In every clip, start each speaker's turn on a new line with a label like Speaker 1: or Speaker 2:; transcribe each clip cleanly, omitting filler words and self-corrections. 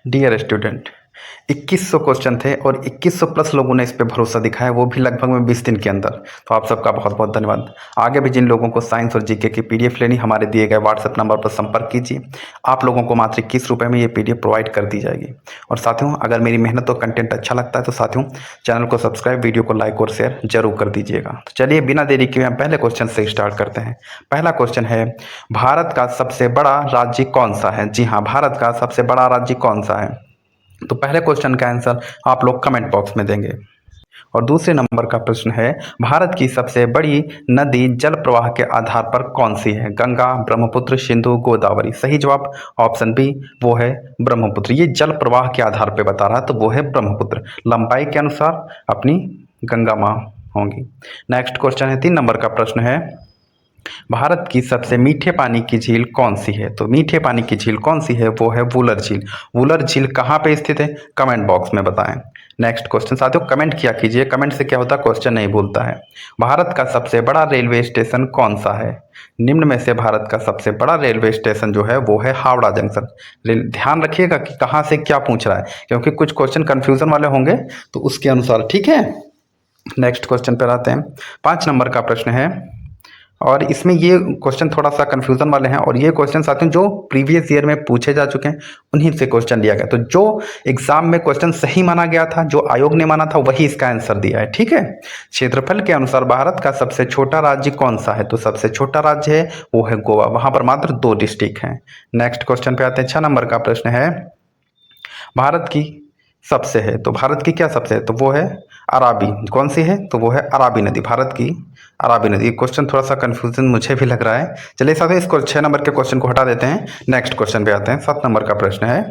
Speaker 1: Dear student, 2100 question थे और 2100 plus लोगों ने इस पे भरोसा दिखाया, वो भी लगभग में 20 दिन के अंदर। तो आप सबका बहुत बहुत धन्यवाद। आगे भी जिन लोगों को साइंस और जीके की पीडीएफ लेनी, हमारे दिए गए व्हाट्सएप नंबर पर संपर्क कीजिए। आप लोगों को मात्र 21 रुपये में ये पीडीएफ प्रोवाइड कर दी जाएगी। और साथियों, अगर मेरी मेहनत और कंटेंट अच्छा लगता है तो साथियों चैनल को सब्सक्राइब, वीडियो को लाइक और शेयर जरूर कर दीजिएगा। तो चलिए बिना देरी किए हम पहले क्वेश्चन से स्टार्ट करते हैं। पहला क्वेश्चन है, भारत का सबसे बड़ा राज्य कौन सा है? जी हाँ, भारत का सबसे बड़ा राज्य कौन सा है? तो पहले क्वेश्चन का आंसर आप लोग कमेंट बॉक्स में देंगे। और दूसरे नंबर का प्रश्न है, भारत की सबसे बड़ी नदी जल प्रवाह के आधार पर कौन सी है? गंगा, ब्रह्मपुत्र, सिंधु, गोदावरी। सही जवाब ऑप्शन बी, वो है ब्रह्मपुत्र। ये जल प्रवाह के आधार पर बता रहा है तो वो है ब्रह्मपुत्र। लंबाई के अनुसार अपनी गंगा माँ होंगी। नेक्स्ट क्वेश्चन है, 3 नंबर का प्रश्न है, भारत की सबसे मीठे पानी की झील कौन सी है? तो मीठे पानी की झील कौन सी है? वो है वुलर झील। वुलर झील कहाँ पे स्थित है? कमेंट बॉक्स में बताएं। नेक्स्ट क्वेश्चन साथियों, कमेंट किया कीजिए, कमेंट से क्या होता है, क्वेश्चन नहीं भूलता है। भारत का सबसे बड़ा रेलवे स्टेशन कौन सा है? निम्न में से भारत का सबसे बड़ा रेलवे स्टेशन जो है वो है हावड़ा जंक्शन। ध्यान रखिएगा कि कहाँ से क्या पूछ रहा है, क्योंकि कुछ क्वेश्चन कंफ्यूजन वाले होंगे, तो उसके अनुसार, ठीक है। नेक्स्ट क्वेश्चन पर आते हैं। 5 नंबर का प्रश्न है, और इसमें ये क्वेश्चन थोड़ा सा कंफ्यूजन वाले हैं, और ये क्वेश्चन साथियों जो प्रीवियस ईयर में पूछे जा चुके हैं उन्हीं से क्वेश्चन लिया गया। तो जो एग्जाम में क्वेश्चन सही माना गया था, जो आयोग ने माना था, वही इसका आंसर दिया है, ठीक है। क्षेत्रफल के अनुसार भारत का सबसे छोटा राज्य कौन सा है? तो सबसे छोटा राज्य है वो है गोवा, वहां पर मात्र 2 डिस्ट्रिक्ट हैं। नेक्स्ट क्वेश्चन पे आते हैं। 6 नंबर का प्रश्न है, भारत की सबसे है, तो भारत की क्या सबसे है? तो वो है अराबी। कौन सी है? तो वो है अराबी नदी, भारत की अराबी नदी। क्वेश्चन थोड़ा सा कंफ्यूजन मुझे भी लग रहा है। चलिए साथियों, इसको 6 नंबर के क्वेश्चन को हटा देते हैं, नेक्स्ट क्वेश्चन पे आते हैं। 7 नंबर का प्रश्न है,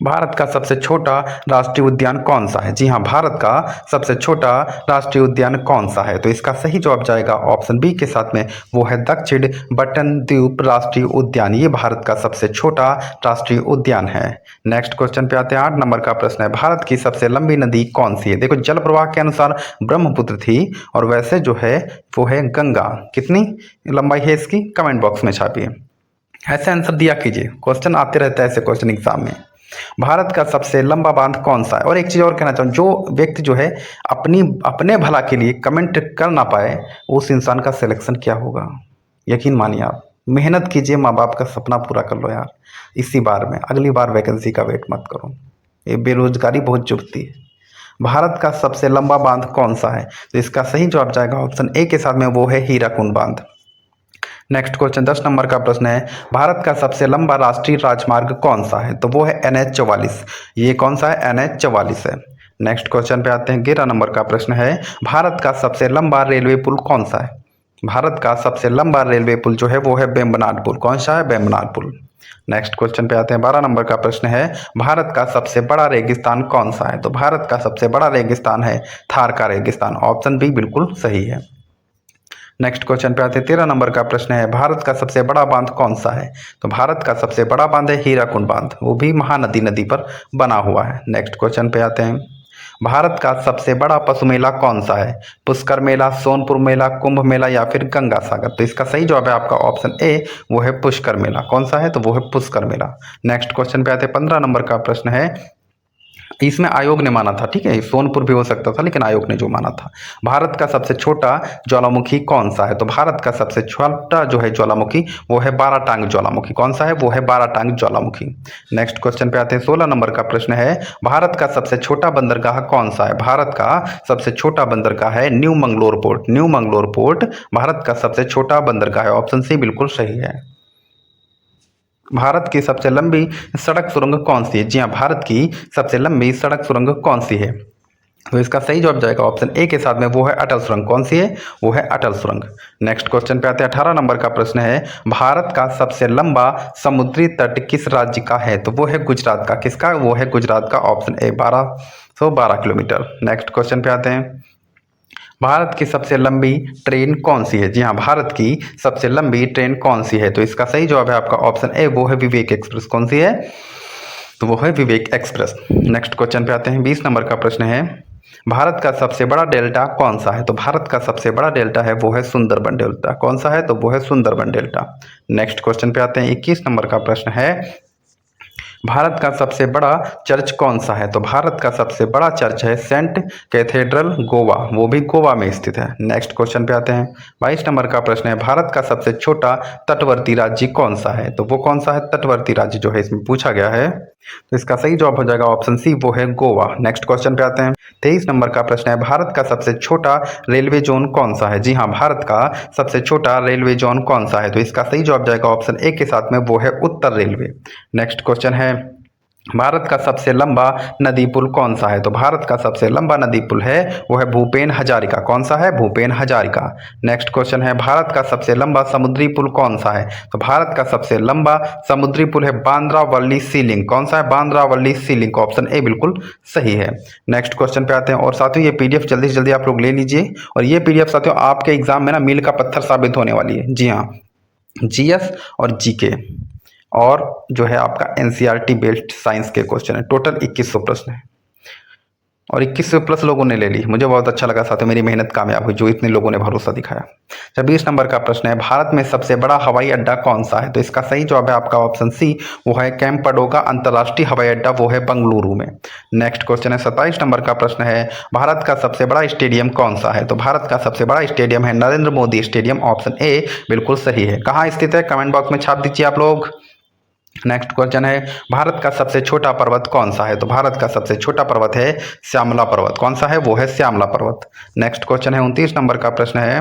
Speaker 1: भारत का सबसे छोटा राष्ट्रीय उद्यान कौन सा है? जी हाँ, भारत का सबसे छोटा राष्ट्रीय उद्यान कौन सा है? तो इसका सही जवाब जाएगा ऑप्शन बी के साथ में, वो है दक्षिण बटन द्वीप राष्ट्रीय उद्यान। ये भारत का सबसे छोटा राष्ट्रीय उद्यान है। नेक्स्ट क्वेश्चन पे आते हैं। 8 नंबर का प्रश्न है, भारत की सबसे लंबी नदी कौन सी है? देखो, जल प्रवाह के अनुसार ब्रह्मपुत्र थी, और वैसे जो है वो है गंगा। कितनी लंबाई है इसकी? कमेंट बॉक्स में छापिए, ऐसे आंसर दिया कीजिए, क्वेश्चन आते रहता है ऐसे क्वेश्चन एग्जाम में। भारत का सबसे लंबा बांध कौन सा है? और एक चीज और कहना चाहूँ, जो व्यक्ति जो है अपने भला के लिए कमेंट कर ना पाए, उस इंसान का सिलेक्शन क्या होगा? यकीन मानिए, आप मेहनत कीजिए, माँ बाप का सपना पूरा कर लो यार इसी बार में, अगली बार वैकेंसी का वेट मत करो। ये बेरोजगारी बहुत चुभती है। भारत का सबसे लंबा बांध कौन सा है? तो इसका सही जवाब जाएगा ऑप्शन ए के साथ में, वो है हीराकुंड बांध। नेक्स्ट क्वेश्चन 10 नंबर का प्रश्न है, भारत का सबसे लंबा राष्ट्रीय राजमार्ग कौन सा है? तो वो है NH-44। ये कौन सा है? NH-44 है। नेक्स्ट क्वेश्चन पे आते हैं। 11 नंबर का प्रश्न है, भारत का सबसे लंबा रेलवे पुल कौन सा है? भारत का सबसे लंबा रेलवे पुल जो है वो है वेम्बनाड पुल। कौन सा है? वेम्बनाड पुल। नेक्स्ट क्वेश्चन पे आते हैं। 12 नंबर का प्रश्न है, भारत का सबसे बड़ा रेगिस्तान कौन सा है? तो भारत का सबसे बड़ा रेगिस्तान है थार का रेगिस्तान। ऑप्शन बी बिल्कुल सही है। नेक्स्ट क्वेश्चन पे आते हैं। 13 नंबर का प्रश्न है, भारत का सबसे बड़ा बांध कौन सा है? तो भारत का सबसे बड़ा बांध है हीराकुंड बांध, वो भी महानदी नदी पर बना हुआ है। नेक्स्ट क्वेश्चन पे आते हैं। भारत का सबसे बड़ा पशु मेला कौन सा है? पुष्कर मेला, सोनपुर मेला, कुंभ मेला या फिर गंगा सागर। तो इसका सही जवाब है आपका ऑप्शन ए, वो है पुष्कर मेला। कौन सा है? तो वो है पुष्कर मेला। नेक्स्ट क्वेश्चन पे आते हैं। 15 नंबर का प्रश्न है, इसमें आयोग ने माना था, ठीक है, सोनपुर भी हो सकता था लेकिन आयोग ने जो माना था, भारत का सबसे छोटा ज्वालामुखी कौन सा है? तो भारत का सबसे छोटा जो है ज्वालामुखी वो है 12 टांग ज्वालामुखी। कौन सा है? वो है 12 टांग ज्वालामुखी। नेक्स्ट क्वेश्चन पे आते हैं। 16 नंबर का प्रश्न है, भारत का सबसे छोटा बंदरगाह कौन सा है? भारत का सबसे छोटा बंदरगाह है new Mangalore port. New Mangalore port Bharat का सबसे छोटा बंदरगाह है। ऑप्शन सी बिल्कुल सही है। भारत की सबसे लंबी सड़क सुरंग कौन सी है? जी हाँ, भारत की सबसे लंबी सड़क सुरंग कौन सी है? तो इसका सही जवाब जाएगा ऑप्शन ए के साथ में, वो है अटल सुरंग। कौन सी है? वो है अटल सुरंग। नेक्स्ट क्वेश्चन पे आते हैं। 18 नंबर का प्रश्न है, भारत का सबसे लंबा समुद्री तट किस राज्य का है? तो वो है गुजरात का। किसका? वो है गुजरात का। Option A 1212 kilometre. Next question पे आते हैं। भारत की सबसे लंबी ट्रेन कौन सी है? जी हाँ, भारत की सबसे लंबी ट्रेन कौन सी है? तो इसका सही जवाब है आपका ऑप्शन ए, वो है विवेक एक्सप्रेस। कौन सी है? तो वो है विवेक एक्सप्रेस। नेक्स्ट क्वेश्चन पे आते हैं। 20 नंबर का प्रश्न है, भारत का सबसे बड़ा डेल्टा कौन सा है? तो भारत का सबसे बड़ा डेल्टा है वो है सुंदरबन डेल्टा। कौन सा है? तो वो है सुंदरबन डेल्टा। नेक्स्ट क्वेश्चन पे आते हैं। 21 नंबर का प्रश्न है, भारत का सबसे बड़ा चर्च कौन सा है? तो भारत का सबसे बड़ा चर्च है सेंट कैथेड्रल गोवा, वो भी गोवा में स्थित है। नेक्स्ट क्वेश्चन पे आते हैं। 22 नंबर का प्रश्न है, भारत का सबसे छोटा तटवर्ती राज्य कौन सा है? तो वो कौन सा है तटवर्ती राज्य जो है इसमें पूछा गया है? तो इसका सही जवाब हो जाएगा ऑप्शन सी, वो है गोवा। नेक्स्ट क्वेश्चन पे आते हैं। 23 नंबर का प्रश्न है, भारत का सबसे छोटा रेलवे जोन कौन सा है? जी हाँ, भारत का सबसे छोटा रेलवे जोन कौन सा है? तो इसका सही जवाब जाएगा ऑप्शन ए के साथ में, वो है उत्तर रेलवे। नेक्स्ट क्वेश्चन है, भारत का सबसे लंबा नदी पुल कौन सा है? तो भारत का सबसे लंबा नदी पुल है वो है भूपेन हजारिका। कौन सा है? भूपेन हजारिका। नेक्स्ट क्वेश्चन है, भारत का सबसे लंबा समुद्री पुल कौन सा है? तो भारत का सबसे लंबा समुद्री पुल है बांद्रा वल्ली सी लिंक। कौन सा है? बांद्रा वल्ली सी लिंक। ऑप्शन ए बिल्कुल सही है। नेक्स्ट क्वेश्चन पे आते हैं। और साथियों ये पीडीएफ जल्दी से जल्दी आप लोग ले लीजिए, और ये पीडीएफ साथियों आपके एग्जाम में ना मील का पत्थर साबित होने वाली है। जी हाँ, जीएस और जीके और जो है आपका एनसीईआरटी बेस्ड साइंस के क्वेश्चन है। टोटल 2100 प्रश्न है और 2100 प्लस लोगों ने ले ली। मुझे बहुत अच्छा लगा साथियों, मेरी मेहनत कामयाब हुई जो इतने लोगों ने भरोसा दिखाया। 26 नंबर का प्रश्न है, भारत में सबसे बड़ा हवाई अड्डा कौन सा है? तो इसका सही जवाब है आपका ऑप्शन सी, वो है कैंपडोगा अंतर्राष्ट्रीय हवाई अड्डा, वो है बंगलुरु में। नेक्स्ट क्वेश्चन है 27 नंबर का प्रश्न है, भारत का सबसे बड़ा स्टेडियम कौन सा है? तो भारत का सबसे बड़ा स्टेडियम है Narendra Modi stadium. Option A बिल्कुल सही है। कहाँ स्थित है? कमेंट बॉक्स में छाप दीजिए आप लोग। नेक्स्ट क्वेश्चन है, भारत का सबसे छोटा पर्वत कौन सा है? तो भारत का सबसे छोटा पर्वत है श्यामला पर्वत। कौन सा है? वो है श्यामला पर्वत। नेक्स्ट क्वेश्चन है 29 नंबर का प्रश्न है,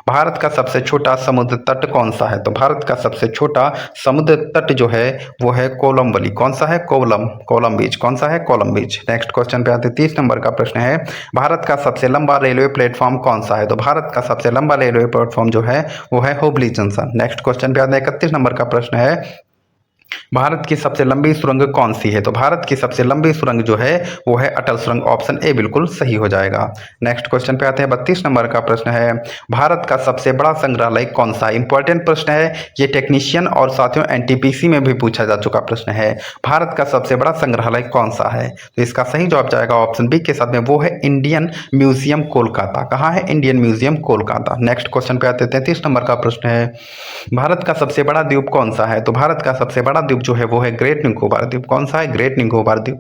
Speaker 1: भारत का सबसे छोटा समुद्र तट कौन सा है? तो भारत का सबसे छोटा समुद्र तट जो है वो है कोलंबली। कौन सा है? कोलम बीच। कौन सा है? कोलम बीच। नेक्स्ट क्वेश्चन पे आते हैं। 30 नंबर का प्रश्न है, भारत का सबसे लंबा रेलवे प्लेटफॉर्म कौन सा है? तो भारत का सबसे लंबा रेलवे प्लेटफॉर्म जो है वो है हुबली जंक्शन। नेक्स्ट क्वेश्चन पे आते हैं। 31 नंबर का प्रश्न है, भारत की सबसे लंबी सुरंग कौन सी है? तो भारत की सबसे लंबी सुरंग जो है वो है अटल सुरंग। ऑप्शन ए बिल्कुल सही हो जाएगा। नेक्स्ट क्वेश्चन पे आते हैं। 32 नंबर का प्रश्न है, भारत का सबसे बड़ा संग्रहालय कौन सा है? इंपॉर्टेंट प्रश्न है ये, टेक्नीशियन और साथियों एनटीपीसी में भी पूछा जा चुका प्रश्न है। भारत का सबसे बड़ा संग्रहालय कौन सा है? तो इसका सही जवाब जाएगा ऑप्शन बी के साथ में, वो है इंडियन म्यूजियम कोलकाता। कहाँ है? Indian museum Kolkata. Next question पे आते हैं। 33 नंबर का प्रश्न है, भारत का सबसे बड़ा द्वीप कौन सा है? तो भारत का सबसे बड़ा द्वीप जो है वो है ग्रेट निकोबार द्वीप। कौन सा है? ग्रेट निकोबार द्वीप।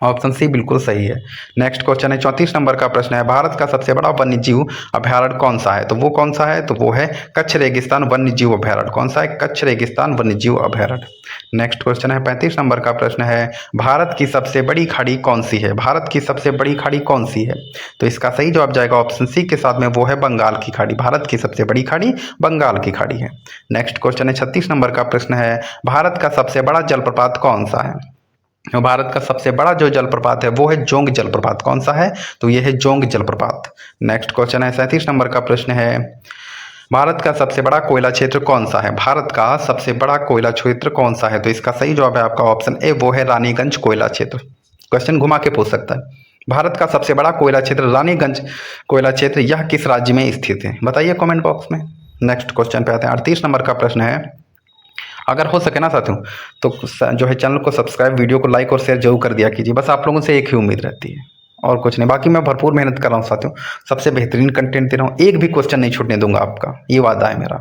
Speaker 1: ऑप्शन सी बिल्कुल सही है। नेक्स्ट क्वेश्चन है 34 नंबर का प्रश्न है, भारत का सबसे बड़ा वन्य जीव अभयारण्य कौन सा है? तो वो कौन सा है? तो वो है कच्छ रेगिस्तान वन्य जीव अभयारण्य। कौन सा है? कच्छ रेगिस्तान वन्य जीव अभयारण्य। नेक्स्ट क्वेश्चन है 35 नंबर का प्रश्न है, भारत की सबसे बड़ी खाड़ी कौन सी है? भारत की सबसे बड़ी खाड़ी कौन सी है? तो इसका सही जवाब जाएगा ऑप्शन सी के साथ में, वो है बंगाल की खाड़ी। भारत की सबसे बड़ी खाड़ी बंगाल की खाड़ी है। नेक्स्ट क्वेश्चन है 36 नंबर का प्रश्न है, भारत का सबसे बड़ा जलप्रपात कौन सा है? भारत का सबसे बड़ा जो जलप्रपात है वो है जोंग जलप्रपात। कौन सा है? तो ये है जोंग जलप्रपात। नेक्स्ट क्वेश्चन है 37 नंबर का प्रश्न है, भारत का सबसे बड़ा कोयला क्षेत्र कौन सा है? भारत का सबसे बड़ा कोयला क्षेत्र कौन सा है? तो इसका सही जवाब है आपका ऑप्शन ए, वो है रानीगंज कोयला क्षेत्र। क्वेश्चन घुमा के पूछ सकता है, भारत का सबसे बड़ा कोयला क्षेत्र रानीगंज कोयला क्षेत्र यह किस राज्य में स्थित है? बताइए कमेंट बॉक्स में। नेक्स्ट क्वेश्चन पे आते हैं। 38 नंबर का प्रश्न है, अगर हो सके ना साथियों तो जो है चैनल को सब्सक्राइब, वीडियो को लाइक और शेयर जरूर कर दिया कीजिए। बस आप लोगों से एक ही उम्मीद रहती है और कुछ नहीं। बाकी मैं भरपूर मेहनत कर रहा हूँ साथियों, सबसे बेहतरीन कंटेंट दे रहा हूँ, एक भी क्वेश्चन नहीं छूटने दूंगा आपका, ये वादा है मेरा।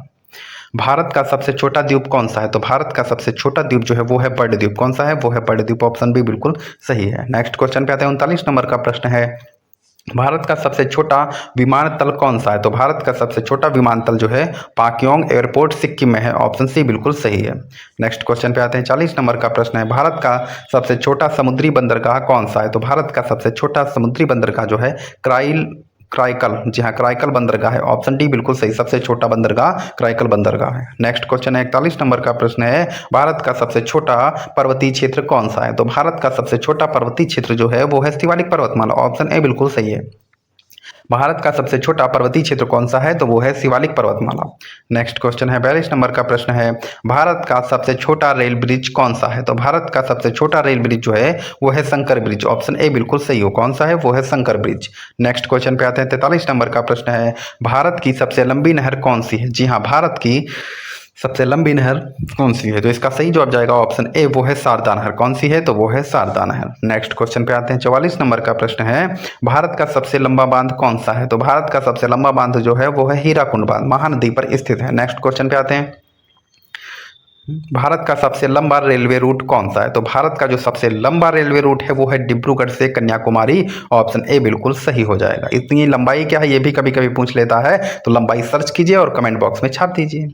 Speaker 1: भारत का सबसे छोटा द्वीप कौन सा है? तो भारत का सबसे छोटा द्वीप जो है वो है बर्ड द्वीप। कौन सा है? वो है बर्ड द्वीप। ऑप्शन बी बिल्कुल सही है। नेक्स्ट क्वेश्चन पे आते हैं। 39 नंबर का प्रश्न है, भारत का सबसे छोटा विमानतल कौन सा है? तो भारत का सबसे छोटा विमानतल जो है पाक्योंग एयरपोर्ट सिक्किम में है। ऑप्शन सी बिल्कुल सही है। नेक्स्ट क्वेश्चन पे आते हैं। 40 नंबर का प्रश्न है, भारत का सबसे छोटा समुद्री बंदरगाह कौन सा है? तो भारत का सबसे छोटा समुद्री बंदरगाह जो है क्राइकल, जी हाँ क्राइकल बंदरगाह है। ऑप्शन डी बिल्कुल सही, सबसे छोटा बंदरगाह क्राइकल बंदरगाह है। नेक्स्ट क्वेश्चन है 41 नंबर का प्रश्न है, भारत का सबसे छोटा पर्वतीय क्षेत्र कौन सा है? तो भारत का सबसे छोटा पर्वतीय क्षेत्र जो है वो है शिवालिक पर्वतमाला। ऑप्शन ए बिल्कुल सही है। भारत का सबसे छोटा पर्वतीय क्षेत्र कौन सा है? तो वो है शिवालिक पर्वतमाला। नेक्स्ट क्वेश्चन है 42 नंबर का प्रश्न है, भारत का सबसे छोटा रेल ब्रिज कौन सा है? तो भारत का सबसे छोटा रेल ब्रिज जो है वो है शंकर ब्रिज। ऑप्शन ए बिल्कुल सही हो। कौन सा है? वो है शंकर ब्रिज। नेक्स्ट क्वेश्चन पे आते हैं। 43 नंबर का प्रश्न है, भारत की सबसे लंबी नहर कौन सी है? जी हाँ, भारत की सबसे लंबी नहर कौन सी है? तो इसका सही जवाब जाएगा ऑप्शन ए, वो है शारदा नहर। कौन सी है? तो वो है शारदा नहर। नेक्स्ट क्वेश्चन पे आते हैं। 44 नंबर का प्रश्न है, भारत का सबसे लंबा बांध कौन सा है? तो भारत का सबसे लंबा बांध जो है वो है हीराकुंड बांध, महानदी पर स्थित है। नेक्स्ट क्वेश्चन पे आते हैं। भारत का सबसे लंबा रेलवे रूट कौन सा है? तो भारत का जो सबसे लंबा रेलवे रूट है वो है डिब्रूगढ़ से कन्याकुमारी। ऑप्शन ए बिल्कुल सही हो जाएगा। इतनी लंबाई क्या है ये भी कभी कभी पूछ लेता है, तो लंबाई सर्च कीजिए और कमेंट बॉक्स में छाप दीजिए।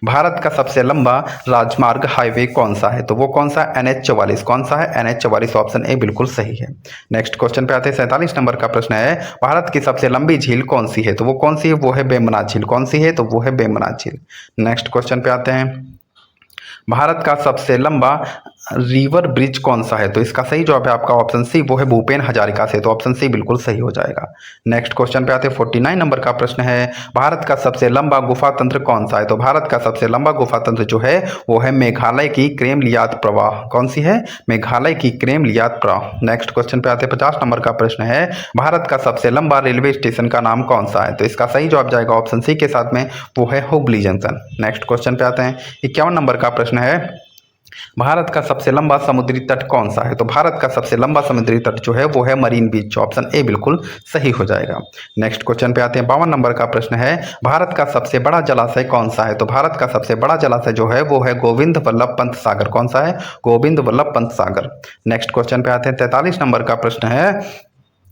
Speaker 1: भारत का सबसे लंबा राजमार्ग हाईवे कौन सा है? तो वो कौन सा? NH44। कौन सा है? NH44। ऑप्शन ए बिल्कुल सही है। नेक्स्ट क्वेश्चन पे आते हैं। 47 नंबर का प्रश्न है, भारत की सबसे लंबी झील कौन सी है? तो वो कौन सी है? वो है बेमना झील। कौन सी है? तो वो है बेमना झील। नेक्स्ट क्वेश्चन पे आते हैं, भारत का सबसे लंबा रिवर ब्रिज कौन सा है? तो इसका सही जवाब है आपका ऑप्शन सी, वो है भूपेन हजारिका से। तो ऑप्शन सी बिल्कुल सही हो जाएगा। नेक्स्ट क्वेश्चन पे आते हैं। 49 नंबर का प्रश्न है, भारत का सबसे लंबा गुफा तंत्र कौन सा है? तो भारत का सबसे लंबा गुफा तंत्र जो है वो है मेघालय की क्रेमलियात प्रवाह। कौन सी है? मेघालय की क्रेमलियात प्रवाह। नेक्स्ट क्वेश्चन पे आते हैं। 50 नंबर का प्रश्न है, भारत का सबसे लंबा रेलवे स्टेशन का नाम कौन सा है? तो इसका सही जवाब जाएगा ऑप्शन सी के साथ में, वो है हुबली जंक्शन। नेक्स्ट क्वेश्चन पे आते हैं। 51 नंबर का प्रश्न है, भारत का सबसे लंबा समुद्री तट कौन सा है? तो भारत का सबसे लंबा समुद्री तट जो है वो है मरीन बीच। ऑप्शन ए बिल्कुल सही हो जाएगा। नेक्स्ट क्वेश्चन पे आते हैं। 52 नंबर का प्रश्न है, भारत का सबसे बड़ा जलाशय कौन सा है? तो भारत का सबसे बड़ा जलाशय जो है वो है गोविंद वल्लभ पंत सागर। कौन सा है? गोविंद वल्लभ पंत सागर। नेक्स्ट क्वेश्चन पे आते हैं। 43 नंबर का प्रश्न है,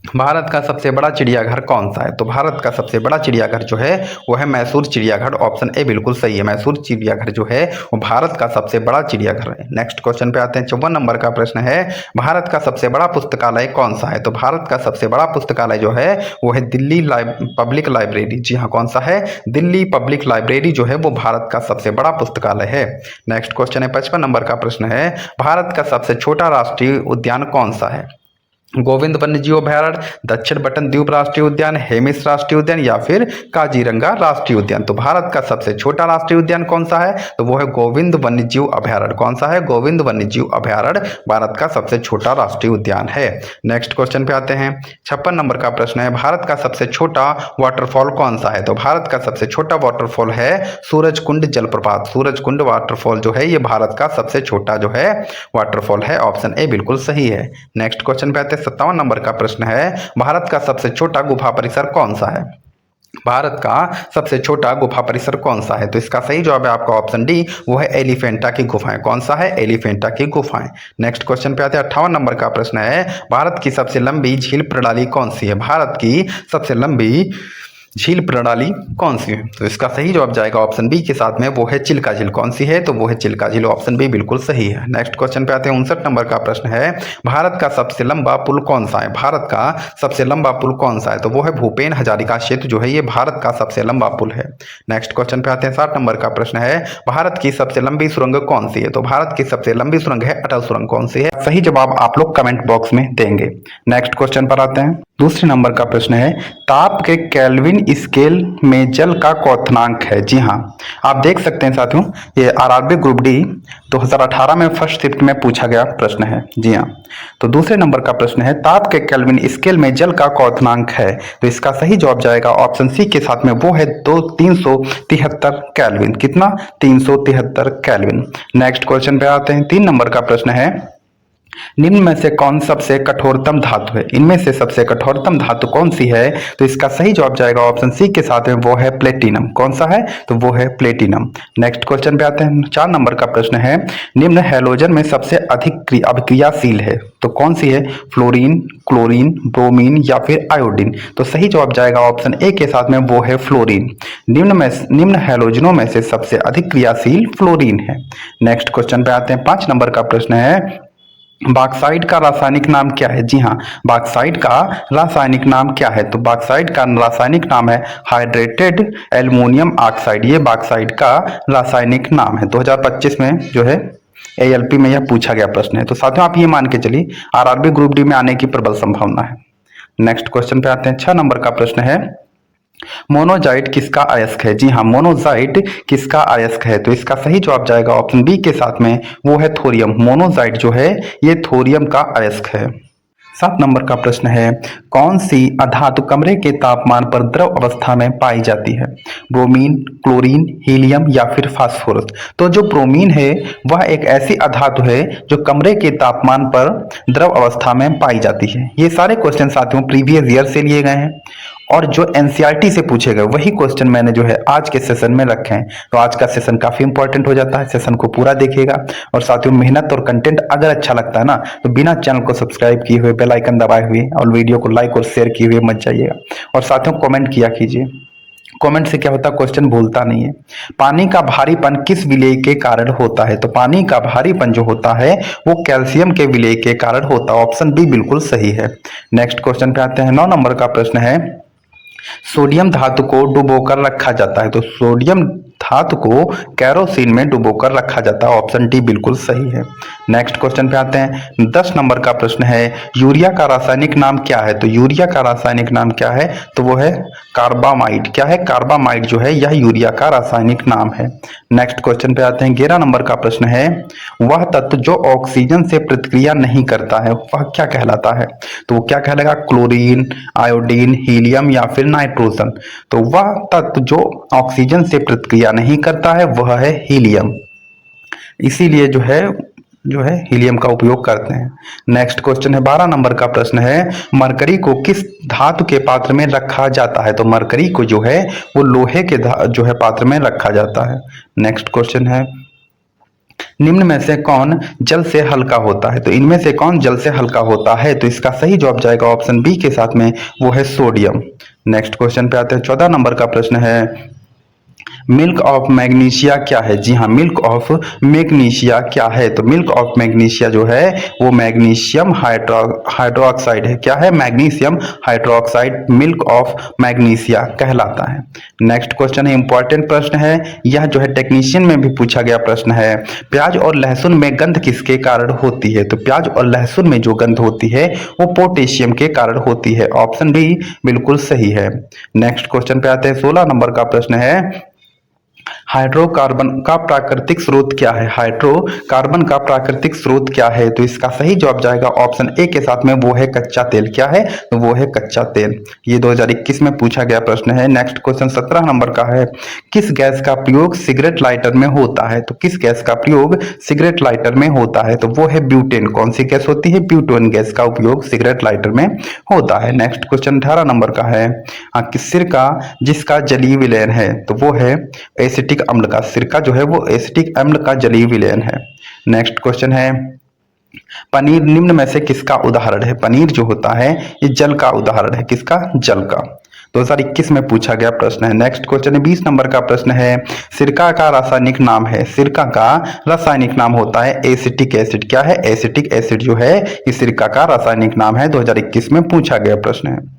Speaker 1: भारत का सबसे बड़ा चिड़ियाघर कौन सा है? तो भारत का सबसे बड़ा चिड़ियाघर जो है वो है मैसूर चिड़ियाघर। ऑप्शन ए बिल्कुल सही है। मैसूर चिड़ियाघर जो है वो भारत का सबसे बड़ा चिड़ियाघर है। नेक्स्ट क्वेश्चन पे आते हैं। 54 नंबर का प्रश्न है, भारत का सबसे बड़ा पुस्तकालय कौन सा है? तो भारत का सबसे बड़ा पुस्तकालय जो है वो है दिल्ली पब्लिक लाइब्रेरी। जी हाँ, कौन सा है? दिल्ली पब्लिक लाइब्रेरी जो है वो भारत का सबसे बड़ा पुस्तकालय है। नेक्स्ट क्वेश्चन है। 55 नंबर का प्रश्न है, भारत का सबसे छोटा राष्ट्रीय उद्यान कौन सा है? गोविंद वन्यजीव अभयारण्य, दक्षिण बटन द्वीप राष्ट्रीय उद्यान, हेमिस राष्ट्रीय उद्यान या फिर काजीरंगा राष्ट्रीय उद्यान। तो भारत का सबसे छोटा राष्ट्रीय उद्यान कौन सा है? तो वो है गोविंद वन्यजीव अभयारण्य। कौन सा है? गोविंद वन्यजीव अभयारण्य भारत का सबसे छोटा राष्ट्रीय उद्यान है। नेक्स्ट क्वेश्चन पे आते हैं। 56 नंबर का प्रश्न है, भारत का सबसे छोटा वाटरफॉल कौन सा है? तो भारत का सबसे छोटा वाटरफॉल है सूरजकुंड जलप्रपात। सूरजकुंड वाटरफॉल जो है ये भारत का सबसे छोटा जो है वाटरफॉल है। ऑप्शन ए बिल्कुल सही है। नेक्स्ट क्वेश्चन पे आते हैं। 57 नंबर का प्रश्न है, भारत का सबसे छोटा गुफा परिसर कौन सा है? भारत का सबसे छोटा गुफा परिसर कौन सा है? तो इसका सही जवाब है आपका ऑप्शन डी, वो है एलिफेंटा की गुफाएं। कौन सा है? एलिफेंटा की गुफाएं। नेक्स्ट क्वेश्चन पे आते हैं। 58 नंबर का प्रश्न है, भारत की सबसे लंबी झील प्रणाली कौन सी है? भारत की सबसे लंबी झील प्रणाली कौन सी है? तो इसका सही जवाब जाएगा ऑप्शन बी के साथ में, वो है चिल्का झील। कौन सी है? तो वो है चिल्का झील। ऑप्शन बी बिल्कुल सही है। नेक्स्ट क्वेश्चन पे आते हैं। 59 नंबर का प्रश्न है, भारत का सबसे लंबा पुल कौन सा है? भारत का सबसे लंबा पुल कौन सा है? तो वो है भूपेन हजारिका सेतु जो है ये भारत का सबसे लंबा पुल है। नेक्स्ट क्वेश्चन पे आते हैं। 60 नंबर का प्रश्न है, भारत की सबसे लंबी सुरंग कौन सी है? तो भारत की सबसे लंबी सुरंग है अटल सुरंग। कौन सी है? सही जवाब आप लोग कमेंट बॉक्स में देंगे। नेक्स्ट क्वेश्चन पर आते हैं। दूसरे नंबर का प्रश्न है, ताप के केल्विन स्केल में जल का क्वथनांक है। जी हाँ, आप देख सकते हैं साथियों, ये आरआरबी ग्रुप डी 2018 में फर्स्ट शिफ्ट में पूछा गया प्रश्न है। जी हाँ, तो दूसरे नंबर का प्रश्न है, ताप के केल्विन स्केल में जल का क्वथनांक है। तो इसका सही जवाब जाएगा ऑप्शन सी के साथ में, वो है 373 केल्विन। कितना? 373 केल्विन। नेक्स्ट क्वेश्चन पे आते हैं। 3 नंबर का प्रश्न है, निम्न में से कौन सबसे कठोरतम धातु है? इनमें से सबसे कठोरतम धातु कौन सी है? तो इसका सही जवाब जाएगा ऑप्शन सी के साथ में, वो है प्लेटिनम। कौन सा है? तो वो है प्लेटिनम। नेक्स्ट क्वेश्चन पे आते हैं। 4 नंबर का प्रश्न है, निम्न हैलोजन में सबसे अधिक अभिक्रियाशील है। तो कौन सी है? फ्लोरीन, क्लोरीन, ब्रोमीन या फिर आयोडीन। तो सही जवाब जाएगा ऑप्शन ए के साथ में, वो है फ्लोरीन। निम्न हैलोजनों में से सबसे अधिक क्रियाशील फ्लोरीन है। नेक्स्ट क्वेश्चन पे आते हैं। 5 नंबर का प्रश्न है, बॉक्साइट का रासायनिक नाम क्या है? जी हाँ, बॉक्साइट का रासायनिक नाम क्या है? तो बॉक्साइट का रासायनिक नाम है हाइड्रेटेड एल्युमिनियम ऑक्साइड। ये बॉक्साइट का रासायनिक नाम है। 2025 में जो है ALP में यह पूछा गया प्रश्न है। तो साथियों आप ये मान के चलिए आरआरबी ग्रुप डी में आने की प्रबल संभावना है। नेक्स्ट क्वेश्चन पे आते हैं। 6 नंबर का प्रश्न है, मोनोजाइट किसका अयस्क है? जी हाँ, मोनोजाइट किसका अयस्क है? तो इसका सही जवाब जाएगा ऑप्शन बी के साथ में, वो है थोरियम। मोनोजाइट जो है ये थोरियम का अयस्क है। 7 नंबर का प्रश्न है, कौन सी अधातु कमरे के तापमान पर द्रव अवस्था में पाई जाती है? ब्रोमीन, क्लोरीन, हीलियम या फिर फास्फोरस। तो जो ब्रोमीन है वह एक ऐसी अधातु है जो कमरे के तापमान पर द्रव अवस्था में पाई जाती है। ये सारे क्वेश्चन साथियों प्रीवियस ईयर से लिए गए हैं और जो एनसीईआरटी से पूछे गए वही क्वेश्चन मैंने जो है आज के सेशन में रखे हैं। तो आज का सेशन काफी इंपॉर्टेंट हो जाता है, सेशन को पूरा देखिएगा। और साथियों, मेहनत और कंटेंट अगर अच्छा लगता है ना तो बिना चैनल को सब्सक्राइब किए हुए बेल आइकन दबाए हुए और वीडियो को लाइक और शेयर किए हुए मत जाइएगा। और साथियों, कमेंट किया कीजिए। कमेंट से क्या होता है, क्वेश्चन भूलता नहीं है। पानी का भारीपन किस विलेय के कारण होता है? तो पानी का भारीपन जो होता है वो कैल्शियम के विलेय के कारण होता है। ऑप्शन बी बिल्कुल सही है। नेक्स्ट क्वेश्चन पे आते हैं। 9 नंबर का प्रश्न है, सोडियम धातु को डुबोकर रखा जाता है। तो सोडियम धातु को कैरोसिन में डुबोकर रखा जाता है। ऑप्शन डी बिल्कुल सही है। नेक्स्ट क्वेश्चन पे आते हैं। 10 नंबर का प्रश्न है, यूरिया का रासायनिक नाम क्या है? तो यूरिया का रासायनिक नाम क्या है? तो वो है कार्बामाइड। क्या है? कार्बामाइड जो है यह यूरिया का रासायनिक नाम है। नेक्स्ट क्वेश्चन पे आते हैं। 11 नंबर का प्रश्न है, वह तत्व जो ऑक्सीजन से प्रतिक्रिया नहीं करता है वह क्या कहलाता है? तो वो क्या कहलाएगा? क्लोरीन, आयोडीन, हीलियम या फिर नाइट्रोजन। तो वह तत्व जो ऑक्सीजन से प्रतिक्रिया नहीं करता है वह है हीलियम। इसीलिए जो है हीलियम का उपयोग करते हैं। नेक्स्ट क्वेश्चन है। 12 नंबर का प्रश्न है, मरकरी को किस धातु के पात्र में रखा जाता है? तो मरकरी को जो है वो लोहे के जो है पात्र में रखा जाता है। नेक्स्ट क्वेश्चन है, निम्न में से कौन जल से हल्का होता है? तो इनमें से कौन जल से हल्का होता है? तो इसका सही जवाब जाएगा ऑप्शन बी के साथ में, वो है सोडियम। नेक्स्ट क्वेश्चन पे आते हैं। 14 नंबर का प्रश्न है, मिल्क ऑफ मैग्नीशिया क्या है? जी हाँ, मिल्क ऑफ मैग्नीशिया क्या है? तो मिल्क ऑफ मैग्नीशिया जो है वो मैग्नीशियम हाइड्रोक्साइड है। क्या है? Magnesium hydroxide milk of magnesia कहलाता है। नेक्स्ट क्वेश्चन है, इंपॉर्टेंट प्रश्न है, यह जो है टेक्नीशियन में भी पूछा गया प्रश्न है, प्याज और लहसुन में गंध किसके कारण होती है? तो प्याज और लहसुन में जो गंध होती है वो पोटेशियम के कारण होती है। ऑप्शन बी बिल्कुल सही है। नेक्स्ट क्वेश्चन पे आते हैं। 16 नंबर का प्रश्न है, हाइड्रोकार्बन का प्राकृतिक स्रोत क्या है? हाइड्रोकार्बन का प्राकृतिक स्रोत क्या है? तो इसका सही जवाब जाएगा ऑप्शन ए के साथ में, वो है कच्चा तेल। क्या है? तो वो है कच्चा तेल। ये 2021 में पूछा गया प्रश्न है। नेक्स्ट क्वेश्चन 17 नंबर का है, किस गैस का प्रयोग सिगरेट लाइटर में होता है? तो किस गैस का प्रयोग सिगरेट लाइटर में होता है? तो वो है ब्यूटेन। कौन सी गैस होती है? ब्यूटेन गैस का उपयोग सिगरेट लाइटर में होता है। नेक्स्ट क्वेश्चन 18 नंबर का है, सिरका जिसका जलीय विलयन है तो वो है एसिटिक अम्ल का। सिरका जो है वो एसिटिक अम्ल का जलीय विलयन है। नेक्स्ट क्वेश्चन है, पनीर निम्न में से किसका उदाहरण है? पनीर जो होता है ये जल का उदाहरण है। किसका? जल का। 2021 में पूछा गया प्रश्न है। नेक्स्ट क्वेश्चन है 20 नंबर का प्रश्न है, सिरका का रासायनिक नाम है। सिरका का रासायनिक नाम होता है एसिटिक एसिड। क्या है? एसिटिक एसिड जो है ये सिरका का रासायनिक नाम है। 2021 में पूछा गया प्रश्न है।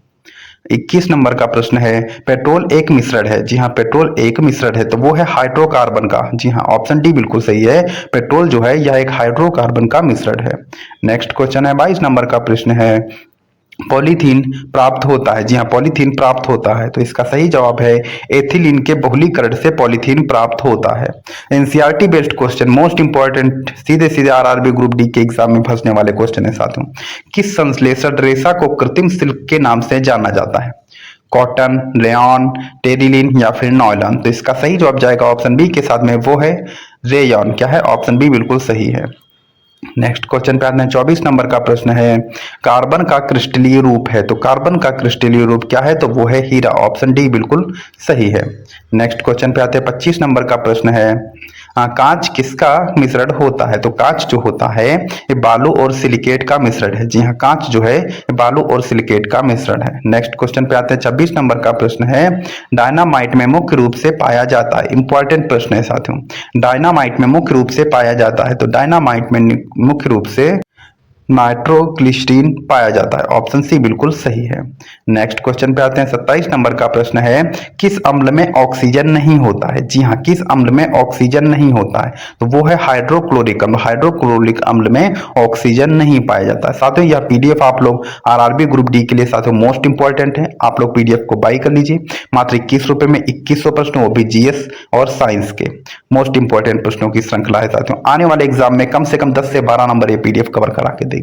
Speaker 1: 21 नंबर का प्रश्न है, पेट्रोल एक मिश्रण है। जी हाँ, पेट्रोल एक मिश्रण है तो वो है हाइड्रोकार्बन का। जी हाँ, ऑप्शन डी बिल्कुल सही है। पेट्रोल जो है यह एक हाइड्रोकार्बन का मिश्रण है। नेक्स्ट क्वेश्चन है 22 नंबर का प्रश्न है, पॉलीथीन प्राप्त होता है। जी हाँ, पॉलीथीन प्राप्त होता है तो इसका सही जवाब है एथिलीन के बहुलीकरण से पॉलीथीन प्राप्त होता है। NCERT based question, most important, सीधे सीधे आरआरबी ग्रुप डी के एग्जाम में फंसने वाले क्वेश्चन है साथियों। किस संश्लेषण रेशा को कृत्रिम सिल्क के नाम से जाना जाता है? कॉटन, रेयॉन, टेरिलिन या फिर नॉयलॉन। तो इसका सही जवाब जाएगा ऑप्शन बी के साथ में, वो है रेयॉन। क्या है? ऑप्शन बी बिल्कुल सही है। नेक्स्ट क्वेश्चन पे आते हैं। 24 नंबर का प्रश्न है, कार्बन का क्रिस्टलीय रूप है। तो कार्बन का क्रिस्टलीय रूप क्या है? तो वो है हीरा। ऑप्शन डी बिल्कुल सही है। नेक्स्ट क्वेश्चन पे आते हैं। 25 नंबर का प्रश्न है, कांच किसका मिश्रण होता है? तो कांच जो होता है ये बालू और सिलिकेट का मिश्रण है। जी हाँ, कांच जो है ये बालू और सिलिकेट का मिश्रण है। नेक्स्ट क्वेश्चन पे आते हैं। 26 नंबर का प्रश्न है, डायनामाइट में मुख्य रूप से पाया जाता है। इंपॉर्टेंट प्रश्न है साथियों। डायनामाइट में मुख्य रूप से पाया जाता है तो डायनामाइट में मुख्य रूप से नाइट्रोग्लिसरीन पाया जाता है। ऑप्शन सी बिल्कुल सही है। नेक्स्ट क्वेश्चन पे आते हैं। 27 नंबर का प्रश्न है, किस अम्ल में ऑक्सीजन नहीं होता है? जी हाँ, किस अम्ल में ऑक्सीजन नहीं होता है? तो वो है हाइड्रोक्लोरिक अम्ल। हाइड्रोक्लोरिक अम्ल में ऑक्सीजन नहीं पाया जाता है। साथियों, यह पीडीएफ आप लोग आरआरबी ग्रुप डी के लिए साथियों मोस्ट इंपॉर्टेंट है। आप लोग पीडीएफ को बाई कर लीजिए। मात्र 21 रुपए में 2100 प्रश्न, वो भी जीएस और साइंस के मोस्ट इंपॉर्टेंट प्रश्नों की श्रृंखला है साथियों। आने वाले एग्जाम में कम से कम 10 से 12 नंबर ये पीडीएफ कवर करा के देगी।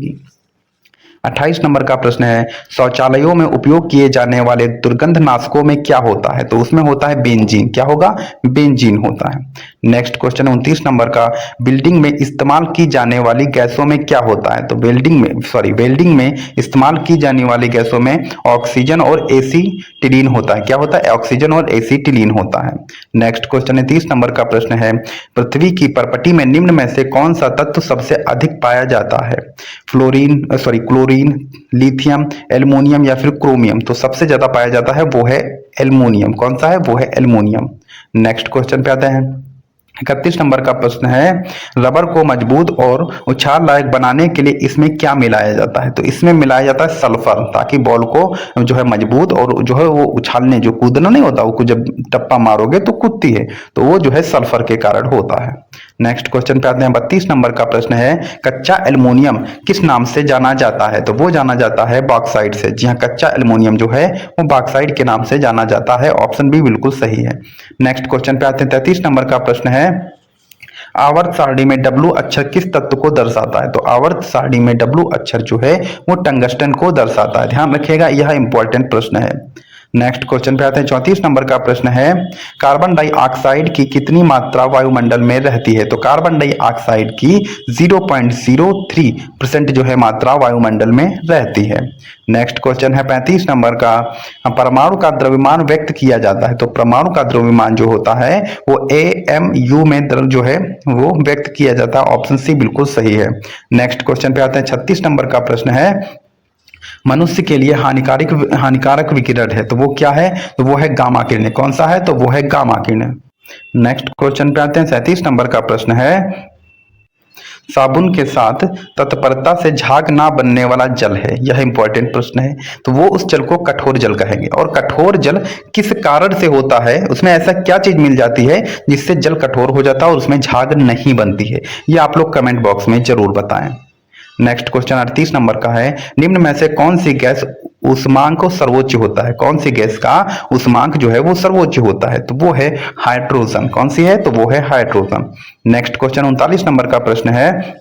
Speaker 1: 28 नंबर का प्रश्न है, शौचालयों में उपयोग किए जाने वाले दुर्गंधनाशकों में क्या होता है? तो उसमें होता है बेंजीन। क्या होगा? बेंजीन होता है। नेक्स्ट क्वेश्चन है 29 नंबर का, बिल्डिंग में इस्तेमाल की जाने वाली गैसों में क्या होता है? तो वेल्डिंग में इस्तेमाल की जाने वाली गैसों में ऑक्सीजन और एसीटिलीन होता है। क्या होता है? ऑक्सीजन और एसीटिलीन होता है। नेक्स्ट क्वेश्चन है 30 नंबर का प्रश्न है, पृथ्वी की परपटी में निम्न में से कौन सा तत्व सबसे अधिक पाया जाता है? क्लोरीन, लिथियम, एल्युमिनियम या फिर क्रोमियम? तो सबसे ज्यादा पाया जाता है वो है एल्युमिनियम। कौन सा है? वो है एल्युमिनियम। नेक्स्ट क्वेश्चन पे आते हैं। 31 नंबर का प्रश्न है, रबर को मजबूत और उछाल लायक बनाने के लिए इसमें क्या मिलाया जाता है? तो इसमें मिलाया जाता है सल्फर, ताकि बॉल को जो है मजबूत और जो है वो उछालने, जो कूदना नहीं होता, वो जब टप्पा मारोगे तो कूदती है, तो वो जो है सल्फर के कारण होता है। नेक्स्ट क्वेश्चन पे आते हैं। 32 नंबर का प्रश्न है, कच्चा एल्युमिनियम किस नाम से जाना जाता है? तो वो जाना जाता है बॉक्साइट से। जी हाँ, कच्चा एल्युमिनियम जो है वो बॉक्साइट के नाम से जाना जाता है। ऑप्शन बी बिल्कुल सही है। नेक्स्ट क्वेश्चन पे आते हैं। 33 नंबर का प्रश्न है, आवर्त सारणी में W अक्षर किस तत्व को दर्शाता है? तो आवर्त सारणी में W अक्षर जो है वो टंगस्टन को दर्शाता है। ध्यान रखिएगा, यह इंपॉर्टेंट प्रश्न है। नेक्स्ट क्वेश्चन पे आते हैं। 34 नंबर का प्रश्न है, कार्बन डाइऑक्साइड की कितनी मात्रा वायुमंडल में रहती है? तो कार्बन डाइऑक्साइड की 0.03% जो है मात्रा वायुमंडल में रहती है। नेक्स्ट क्वेश्चन है 35 नंबर का, परमाणु का द्रव्यमान व्यक्त किया जाता है। तो परमाणु का द्रव्यमान जो होता है वो AMU में जो है वो व्यक्त किया जाता है। ऑप्शन सी बिल्कुल सही है। नेक्स्ट क्वेश्चन पे आते हैं। 36 नंबर का प्रश्न है, मनुष्य के लिए हानिकारक विकिरण है, तो वो क्या है? तो वो है गामा किरणें। कौन सा है? तो वो है गामा किरणें। नेक्स्ट क्वेश्चन पे आते हैं। 37 नंबर का प्रश्न है, साबुन के साथ तत्परता से झाग ना बनने वाला जल है। यह इंपॉर्टेंट प्रश्न है। तो वो उस जल को कठोर जल कहेंगे। और कठोर जल किस कारण से होता है? उसमें ऐसा क्या चीज मिल जाती है जिससे जल कठोर हो जाता है और उसमें झाग नहीं बनती है? ये आप लोग कमेंट बॉक्स में जरूर बताएं। नेक्स्ट क्वेश्चन 38 नंबर का है, निम्न में से कौन सी गैस ऊष्मांक सर्वोच्च होता है? कौन सी गैस का ऊष्मांक जो है वो सर्वोच्च होता है? तो वो है हाइड्रोजन। कौन सी है? तो वो है हाइड्रोजन। नेक्स्ट क्वेश्चन 39 नंबर का प्रश्न है,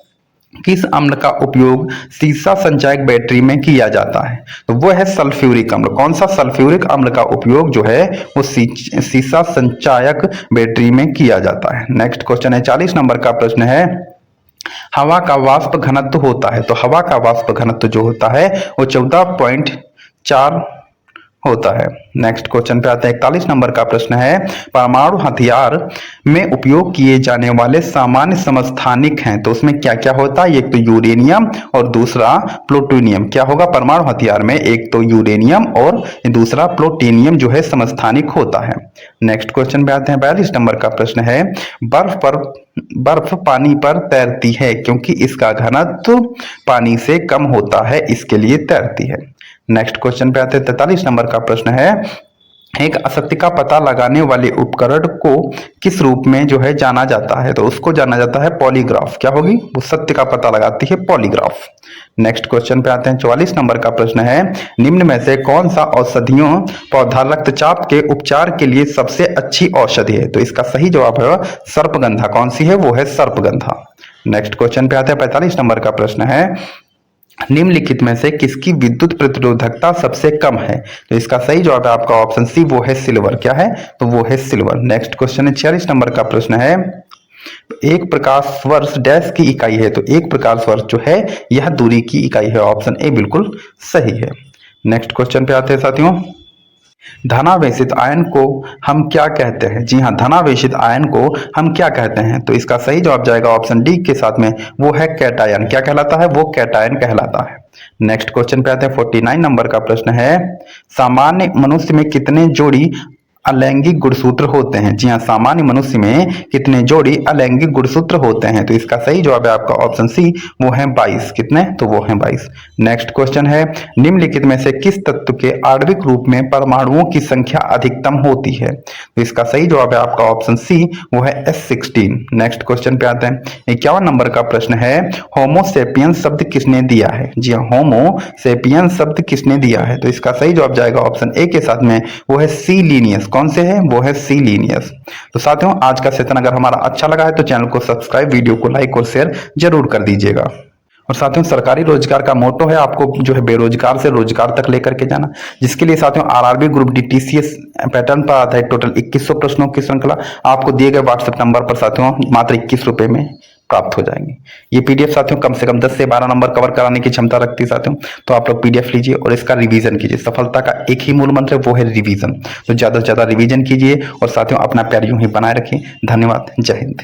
Speaker 1: किस अम्ल का उपयोग सीसा संचायक बैटरी में किया जाता है? तो वो है सल्फ्यूरिक अम्ल। कौन सा? सल्फ्यूरिक अम्ल का उपयोग जो है वो सीसा संचायक बैटरी में किया जाता है। नेक्स्ट क्वेश्चन है 40 नंबर का प्रश्न है, हवा का वाष्प घनत्व होता है। तो हवा का वाष्प घनत्व जो होता है वो 14.4 होता है। नेक्स्ट क्वेश्चन पे आते हैं। 41 नंबर का प्रश्न है, परमाणु हथियार में उपयोग किए जाने वाले सामान्य समस्थानिक हैं, तो उसमें क्या क्या होता है? एक तो यूरेनियम और दूसरा प्लूटोनियम। क्या होगा परमाणु हथियार में? एक तो यूरेनियम और दूसरा प्लूटोनियम जो है समस्थानिक होता है। नेक्स्ट क्वेश्चन पे आते हैं। 42 नंबर का प्रश्न है, बर्फ पानी पर तैरती है क्योंकि इसका घनत्व पानी से कम होता है, इसके लिए तैरती है। नेक्स्ट क्वेश्चन पे आते हैं। 43 नंबर का प्रश्न है, एक असत्य का पता लगाने वाले उपकरण को किस रूप में जो है जाना जाता है? तो उसको जाना जाता है पॉलीग्राफ। क्या होगी? वो सत्य का पता लगाती है, पॉलीग्राफ। नेक्स्ट क्वेश्चन पे आते हैं। 44 नंबर का प्रश्न है, निम्न में से कौन सा औषधियों पौधा रक्तचाप के उपचार के लिए सबसे अच्छी औषधि है? तो इसका सही जवाब है सर्पगंधा। कौन सी है? वो है सर्पगंधा। नेक्स्ट क्वेश्चन पे आते हैं। 45 नंबर का प्रश्न है, निम्नलिखित में से किसकी विद्युत प्रतिरोधकता सबसे कम है? तो इसका सही जवाब है आपका ऑप्शन सी, वो है सिल्वर। क्या है? तो वो है सिल्वर। नेक्स्ट क्वेश्चन है 46 नंबर का प्रश्न है, एक प्रकाश वर्ष डैश की इकाई है? तो एक प्रकाश वर्ष जो है यह दूरी की इकाई है। ऑप्शन ए बिल्कुल सही है। नेक्स्ट क्वेश्चन पे आते हैं साथियों, धनावेशित आयन को हम क्या कहते हैं? जी हाँ, धनावेशित आयन को हम क्या कहते हैं? तो इसका सही जवाब जाएगा ऑप्शन डी के साथ में, वो है कैटायन। क्या कहलाता है? वो कैटायन कहलाता है। नेक्स्ट क्वेश्चन पे आते हैं। 49 नंबर का प्रश्न है, सामान्य मनुष्य में कितने जोड़ी अलैंगिक गुणसूत्र होते हैं? जी हाँ, सामान्य मनुष्य में कितने जोड़ी अलैंगिक गुणसूत्र होते हैं? तो इसका सही जवाब है आपका ऑप्शन सी, वो है 22। कितने? तो वो है 22। नेक्स्ट क्वेश्चन है, निम्नलिखित में से किस तत्व के आणविक रूप में परमाणुओं की संख्या अधिकतम होती है? तो इसका सही जवाब है आपका ऑप्शन सी, वो है S16। नेक्स्ट क्वेश्चन पे आते हैं। 51 नंबर का प्रश्न है, होमोसेपियंस शब्द किसने दिया है? जी हाँ, होमोसेपियंस शब्द किसने दिया है? तो इसका सही जवाब जाएगा ऑप्शन ए के साथ में, वो है सी लीनियस। कौन से है? वो है सी लीनियस। तो साथियों, आज का सेशन अगर हमारा अच्छा लगा है तो चैनल को सब्सक्राइब, वीडियो को लाइक और शेयर जरूर कर दीजिएगा। और साथियों सरकारी रोजगार का मोटो है आपको जो है बेरोजगार से रोजगार तक लेकर के जाना, जिसके लिए साथियों RRB group D TCS pattern पर आधारित टोटल 2100 प्रश्नों की श्रृंखला आपको दिए गए व्हाट्सएप नंबर पर साथियों मात्र 21 रुपए में प्राप्त हो जाएंगे। ये पीडीएफ साथियों कम से कम 10 से 12 नंबर कवर कराने की क्षमता रखती है साथियों। तो आप लोग पीडीएफ लीजिए और इसका रिवीजन कीजिए। सफलता का एक ही मूल मंत्र है, वो है रिवीजन। तो ज्यादा से ज्यादा रिवीजन कीजिए और साथियों अपना प्यार यूं ही बनाए रखिए। धन्यवाद। जय हिंद।